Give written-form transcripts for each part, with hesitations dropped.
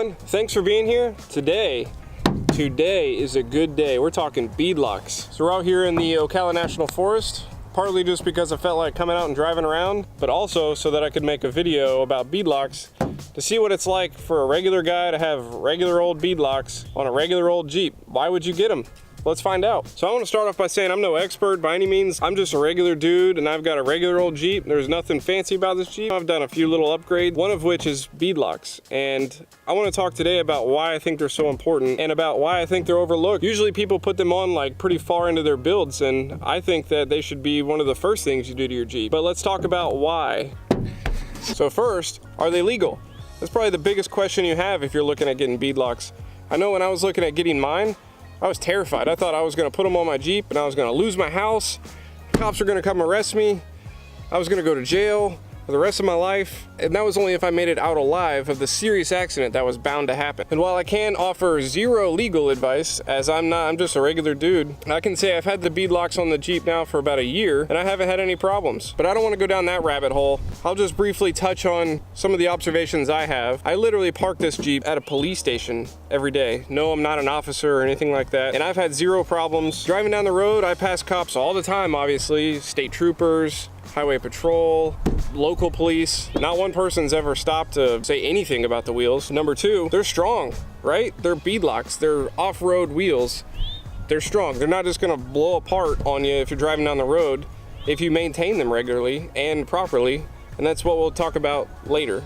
everyone, thanks for being here. Today is a good day. We're talking beadlocks. So we're out here in the Ocala National Forest, partly just because I felt like coming out and driving around, but also so that I could make a video about beadlocks to see what it's like for a regular guy to have regular old beadlocks on a regular old Jeep. Why would you get them? Let's find out. So I want to start off by saying I'm no expert by any means. I'm just a regular dude and I've got a regular old Jeep. There's nothing fancy about this Jeep. I've done a few little upgrades, one of which is beadlocks. And I want to talk today about why I think they're so important and about why I think they're overlooked. Usually people put them on like pretty far into their builds, and I think that they should be one of the first things you do to your Jeep. But let's talk about why. So first, are they legal? That's probably the biggest question you have if you're looking at getting beadlocks. I know when I was looking at getting mine, I was terrified. I thought I was gonna put them on my Jeep and I was gonna lose my house. Cops were gonna come arrest me. I was gonna go to jail for the rest of my life. And that was only if I made it out alive of the serious accident that was bound to happen. And while I can offer zero legal advice, as I'm just a regular dude, I can say I've had the beadlocks on the Jeep now for about a year and I haven't had any problems. But I don't wanna go down that rabbit hole. I'll just briefly touch on some of the observations I have. I literally park this Jeep at a police station every day. No, I'm not an officer or anything like that. And I've had zero problems. Driving down the road, I pass cops all the time, obviously. State troopers, highway patrol, local police. Not one person's ever stopped to say anything about the wheels. Number two, they're strong, right? They're beadlocks, they're off-road wheels. They're strong. They're not just gonna blow apart on you if you're driving down the road if you maintain them regularly and properly. And that's what we'll talk about later.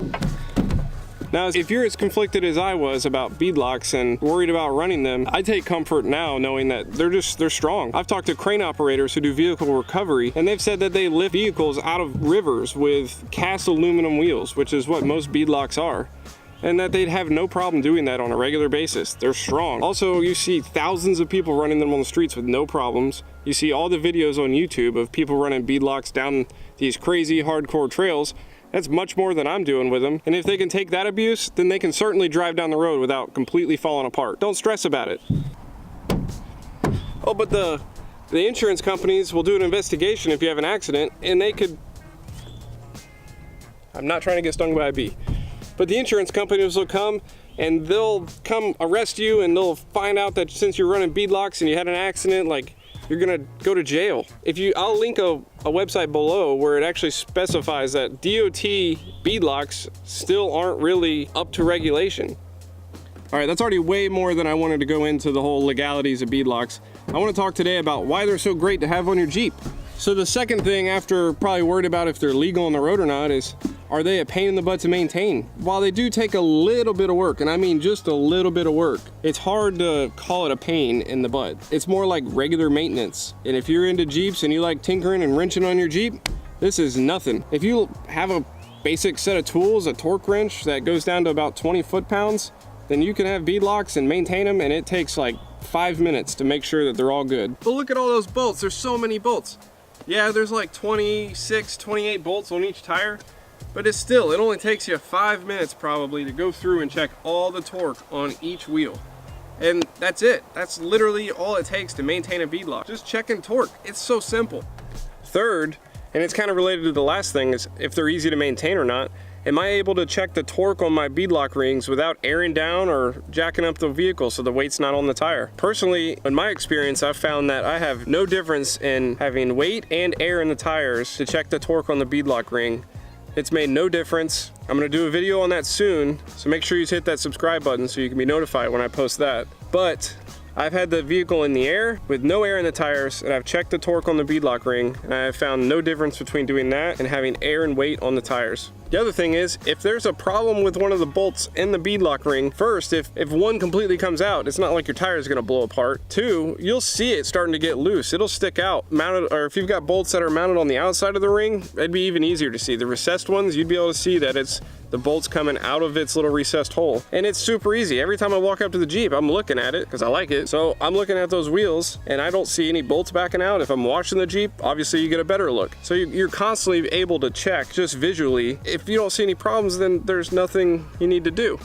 Now, if you're as conflicted as I was about beadlocks and worried about running them, I take comfort now knowing that they're strong. I've talked to crane operators who do vehicle recovery, and they've said that they lift vehicles out of rivers with cast aluminum wheels, which is what most beadlocks are, and that they'd have no problem doing that on a regular basis. They're strong. Also, you see thousands of people running them on the streets with no problems. You see all the videos on YouTube of people running beadlocks down these crazy hardcore trails. That's much more than I'm doing with them. And if they can take that abuse, then they can certainly drive down the road without completely falling apart. Don't stress about it. Oh, but the insurance companies will do an investigation if you have an accident, and they could... I'm not trying to get stung by a bee. But the insurance companies will come and they'll come arrest you, and they'll find out that since you're running beadlocks and you had an accident, like, you're gonna go to jail. I'll link a website below where it actually specifies that DOT beadlocks still aren't really up to regulation. All right, that's already way more than I wanted to go into the whole legalities of beadlocks. I wanna talk today about why they're so great to have on your Jeep. So the second thing, after probably worried about if they're legal on the road or not, is are they a pain in the butt to maintain? While they do take a little bit of work, and I mean just a little bit of work, it's hard to call it a pain in the butt. It's more like regular maintenance. And if you're into Jeeps and you like tinkering and wrenching on your Jeep, this is nothing. If you have a basic set of tools, a torque wrench that goes down to about 20 foot-pounds, then you can have beadlocks and maintain them, and it takes like 5 minutes to make sure that they're all good. But look at all those bolts. There's so many bolts. Yeah, there's like 26, 28 bolts on each tire, but it only takes you 5 minutes probably to go through and check all the torque on each wheel. And that's it. That's literally all it takes to maintain a beadlock. Just checking torque. It's so simple. Third, and it's kind of related to the last thing, is if they're easy to maintain or not. Am I able to check the torque on my beadlock rings without airing down or jacking up the vehicle so the weight's not on the tire? Personally, in my experience, I've found that I have no difference in having weight and air in the tires to check the torque on the beadlock ring. It's made no difference. I'm gonna do a video on that soon, so make sure you hit that subscribe button so you can be notified when I post that. But I've had the vehicle in the air with no air in the tires, and I've checked the torque on the beadlock ring, and I have found no difference between doing that and having air and weight on the tires. The other thing is, if there's a problem with one of the bolts in the beadlock ring, first, if one completely comes out, it's not like your tire is gonna blow apart. Two, you'll see it starting to get loose. It'll stick out, mounted, or if you've got bolts that are mounted on the outside of the ring, it'd be even easier to see. The recessed ones, you'd be able to see that it's the bolt's coming out of its little recessed hole. And it's super easy. Every time I walk up to the Jeep, I'm looking at it because I like it. So I'm looking at those wheels and I don't see any bolts backing out. If I'm washing the Jeep, obviously you get a better look. So you're constantly able to check just visually. If you don't see any problems, then there's nothing you need to do.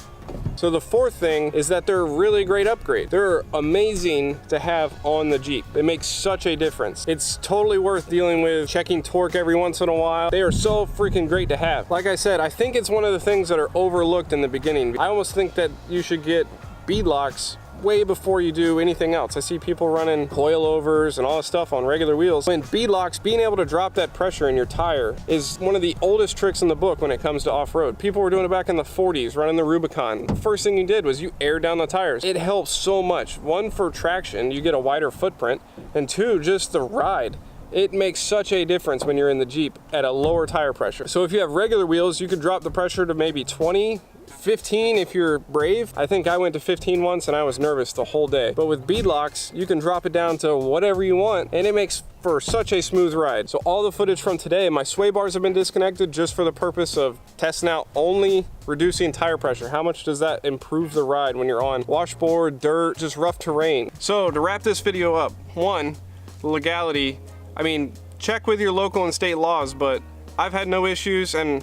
So the fourth thing is that they're a really great upgrade. They're amazing to have on the Jeep. It makes such a difference. It's totally worth dealing with checking torque every once in a while. They are so freaking great to have. Like I said, I think it's one of the things that are overlooked in the beginning. I almost think that you should get beadlocks way before you do anything else. I see people running coilovers and all this stuff on regular wheels. When beadlocks, being able to drop that pressure in your tire is one of the oldest tricks in the book when it comes to off-road. People were doing it back in the 40s, running the Rubicon. The first thing you did was you air down the tires. It helps so much. One, for traction, you get a wider footprint, and two, just the ride. It makes such a difference when you're in the Jeep at a lower tire pressure. So if you have regular wheels, you could drop the pressure to maybe 20, 15 if you're brave. I think I went to 15 once and I was nervous the whole day. But with beadlocks, you can drop it down to whatever you want and it makes for such a smooth ride. So all the footage from today, my sway bars have been disconnected just for the purpose of testing out only reducing tire pressure. How much does that improve the ride when you're on washboard, dirt, just rough terrain? So to wrap this video up, one, legality. I mean, check with your local and state laws, but I've had no issues, and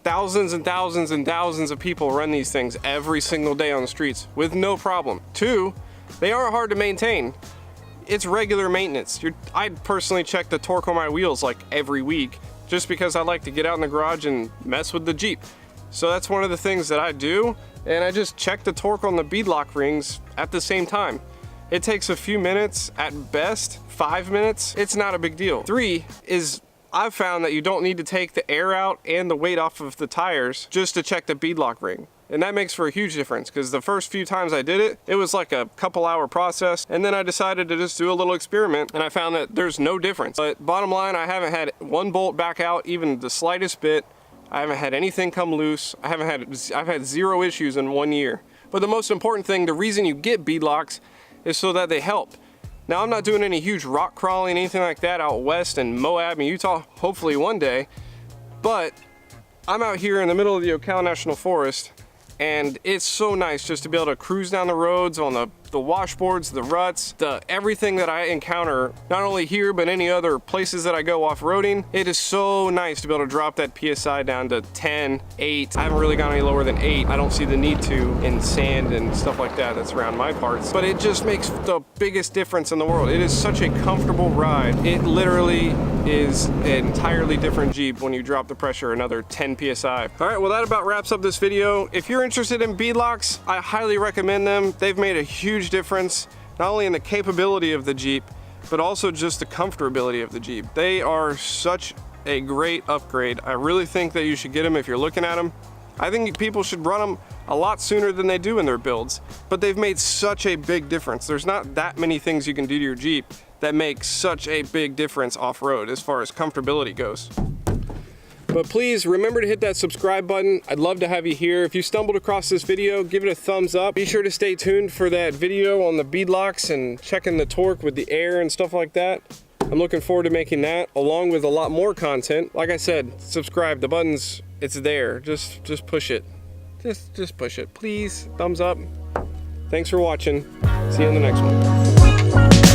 thousands and thousands and thousands of people run these things every single day on the streets with no problem. Two, they aren't hard to maintain. It's regular maintenance. I personally check the torque on my wheels like every week just because I like to get out in the garage and mess with the Jeep. So that's one of the things that I do, and I just check the torque on the beadlock rings at the same time. It takes a few minutes, at best 5 minutes. It's not a big deal. Three is I've found that you don't need to take the air out and the weight off of the tires just to check the beadlock ring. And that makes for a huge difference, because the first few times I did it, it was like a couple-hour process, and then I decided to just do a little experiment, and I found that there's no difference. But bottom line, I haven't had one bolt back out even the slightest bit. I haven't had anything come loose. I've had zero issues in 1 year. But the most important thing, the reason you get beadlocks is so that they help. Now, I'm not doing any huge rock crawling, anything like that out west in Moab and Utah, hopefully one day, but I'm out here in the middle of the Ocala National Forest, and it's so nice just to be able to cruise down the roads on the washboards, the ruts, everything that I encounter, not only here, but any other places that I go off-roading. It is so nice to be able to drop that PSI down to 10, 8. I haven't really gone any lower than 8. I don't see the need to in sand and stuff like that that's around my parts, but it just makes the biggest difference in the world. It is such a comfortable ride. It literally is an entirely different Jeep when you drop the pressure another 10 PSI. All right, well, that about wraps up this video. If you're interested in beadlocks, I highly recommend them. They've made a huge difference, not only in the capability of the Jeep, but also just the comfortability of the Jeep. They are such a great upgrade. I really think that you should get them if you're looking at them. I think people should run them a lot sooner than they do in their builds, but they've made such a big difference. There's not that many things you can do to your Jeep that make such a big difference off-road as far as comfortability goes. But please remember to hit that subscribe button. I'd love to have you here. If you stumbled across this video, give it a thumbs up. Be sure to stay tuned for that video on the beadlocks and checking the torque with the air and stuff like that. I'm looking forward to making that, along with a lot more content. Like I said, subscribe, the button's, it's there. Just push it. Just push it, please. Thumbs up. Thanks for watching. See you in the next one.